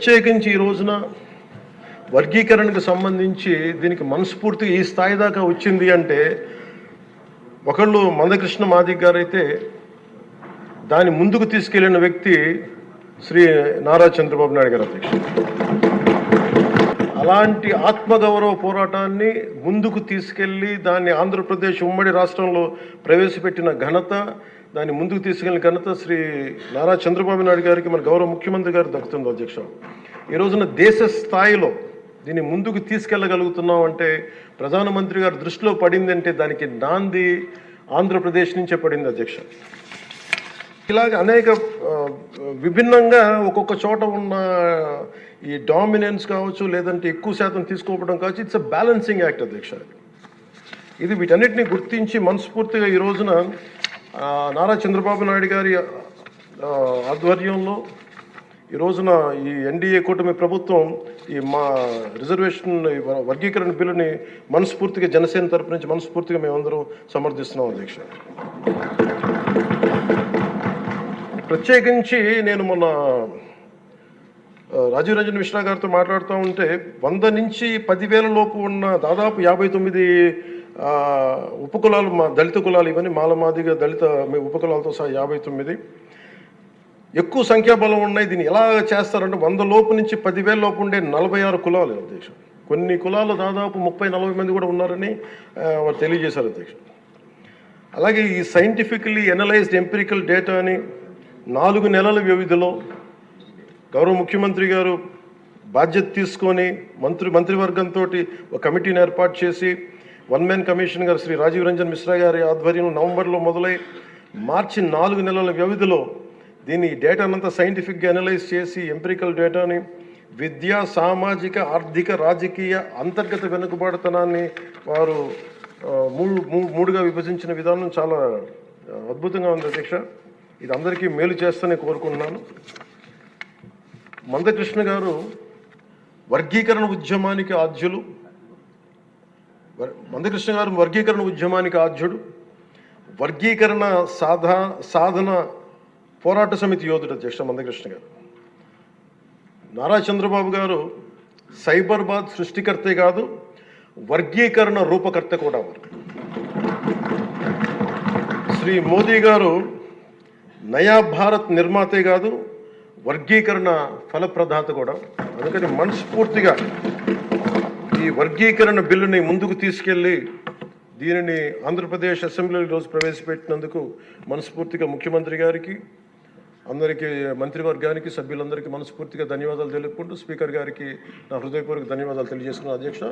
ప్రత్యేకించి ఈ రోజున వర్గీకరణకు సంబంధించి దీనికి మనస్ఫూర్తిగా ఈ స్థాయి దాకా వచ్చింది అంటే ఒకళ్ళు మందకృష్ణ మాదిగ గారు అయితే దాన్ని ముందుకు తీసుకెళ్లిన వ్యక్తి శ్రీ నారా చంద్రబాబు నాయుడు గారు అధ్యక్షుడు. అలాంటి ఆత్మగౌరవ పోరాటాన్ని ముందుకు తీసుకెళ్లి దాన్ని ఆంధ్రప్రదేశ్ ఉమ్మడి రాష్ట్రంలో ప్రవేశపెట్టిన ఘనత, దాన్ని ముందుకు తీసుకెళ్లిన ఘనత శ్రీ నారా చంద్రబాబు నాయుడు గారికి మన గౌరవ ముఖ్యమంత్రి గారు దక్కుతుంది అధ్యక్ష. ఈ రోజున దేశ స్థాయిలో దీన్ని ముందుకు తీసుకెళ్లగలుగుతున్నాం అంటే ప్రధానమంత్రి గారు దృష్టిలో పడిందంటే దానికి నాంది ఆంధ్రప్రదేశ్ నుంచే పడింది అధ్యక్ష. ఇలాగ అనేక విభిన్నంగా ఒక్కొక్క చోట ఉన్న ఈ డామినెన్స్ కావచ్చు, లేదంటే ఎక్కువ శాతం తీసుకోవడం కావచ్చు, ఇట్స్ అ బ్యాలెన్సింగ్ యాక్ట్ అధ్యక్ష. ఇది వీటన్నిటిని గుర్తించి మనస్ఫూర్తిగా ఈ రోజున నారా చంద్రబాబు నాయుడు గారి ఆధ్వర్యంలో ఈ రోజున ఈ ఎన్డీఏ కూటమి ప్రభుత్వం ఈ మా రిజర్వేషన్ వర్గీకరణ బిల్లుని మనస్ఫూర్తిగా జనసేన తరపు నుంచి మనస్ఫూర్తిగా మేమందరం సమర్థిస్తున్నాం అధ్యక్ష. ప్రత్యేకించి నేను మొన్న రాజీవ్ రంజన్ మిశ్రా గారితో మాట్లాడుతూ ఉంటే 100 నుంచి 10,000 లోపు ఉన్న దాదాపు 59 ఉపకులాలు, మా దళిత కులాలు, ఇవన్నీ మాలమాదిగా దళిత ఉపకులాలతో సహా 59 ఎక్కువ సంఖ్యాబలం ఉన్నాయి. దీన్ని ఎలా చేస్తారంటే 100 లోపు నుంచి 10,000 లోపు ఉండే 46 కులాలు అధ్యక్ష. కొన్ని కులాలు దాదాపు 30-40 మంది కూడా ఉన్నారని వారు తెలియజేశారు అధ్యక్ష. అలాగే ఈ సైంటిఫికలీ ఎనలైజ్డ్ ఎంపిరికల్ డేటాని 4 నెలల వ్యవధిలో గౌరవ ముఖ్యమంత్రి గారు బాధ్యత తీసుకొని మంత్రివర్గంతో ఒక కమిటీని ఏర్పాటు చేసి వన్ మ్యాన్ కమిషన్ గారు శ్రీ రాజీవ్ రంజన్ మిశ్రా గారి ఆధ్వర్యంలో నవంబర్లో మొదలై మార్చి 4 నెలల వ్యవధిలో దీన్ని డేటానంతా సైంటిఫిక్గా అనలైజ్ చేసి ఎంపిరికల్ డేటాని విద్యా, సామాజిక, ఆర్థిక, రాజకీయ అంతర్గత వెనుకబాటుతనాన్ని వారు మూడుగా విభజించిన విధానం చాలా అద్భుతంగా ఉంది అధ్యక్ష. ఇది అందరికీ మేలు చేస్తూనే కోరుకుంటున్నాను. మందకృష్ణ గారు వర్గీకరణ ఉద్యమానికి ఆద్యులు. మందకృష్ణ గారు వర్గీకరణ ఉద్యమానికి ఆద్యుడు, వర్గీకరణ సాధన పోరాట సమితి యోధుడు అధ్యక్ష మందకృష్ణ గారు. నారా చంద్రబాబు గారు సైబరాబాద్ సృష్టికర్తే కాదు, వర్గీకరణ రూపకర్త కూడా. శ్రీ మోదీ గారు నయా భారత్ నిర్మాతే కాదు, వర్గీకరణ ఫలప్రదాత కూడా. అందుకని మనస్ఫూర్తిగా ఈ వర్గీకరణ బిల్లుని ముందుకు తీసుకెళ్ళి దీనిని ఆంధ్రప్రదేశ్ అసెంబ్లీలో ఈరోజు ప్రవేశపెట్టినందుకు మనస్ఫూర్తిగా ముఖ్యమంత్రి గారికి, అందరికీ, మంత్రివర్గానికి, సభ్యులందరికీ మనస్ఫూర్తిగా ధన్యవాదాలు తెలుపుకుంటూ స్పీకర్ గారికి నా హృదయపూర్వక ధన్యవాదాలు తెలియజేసుకున్నాను అధ్యక్ష.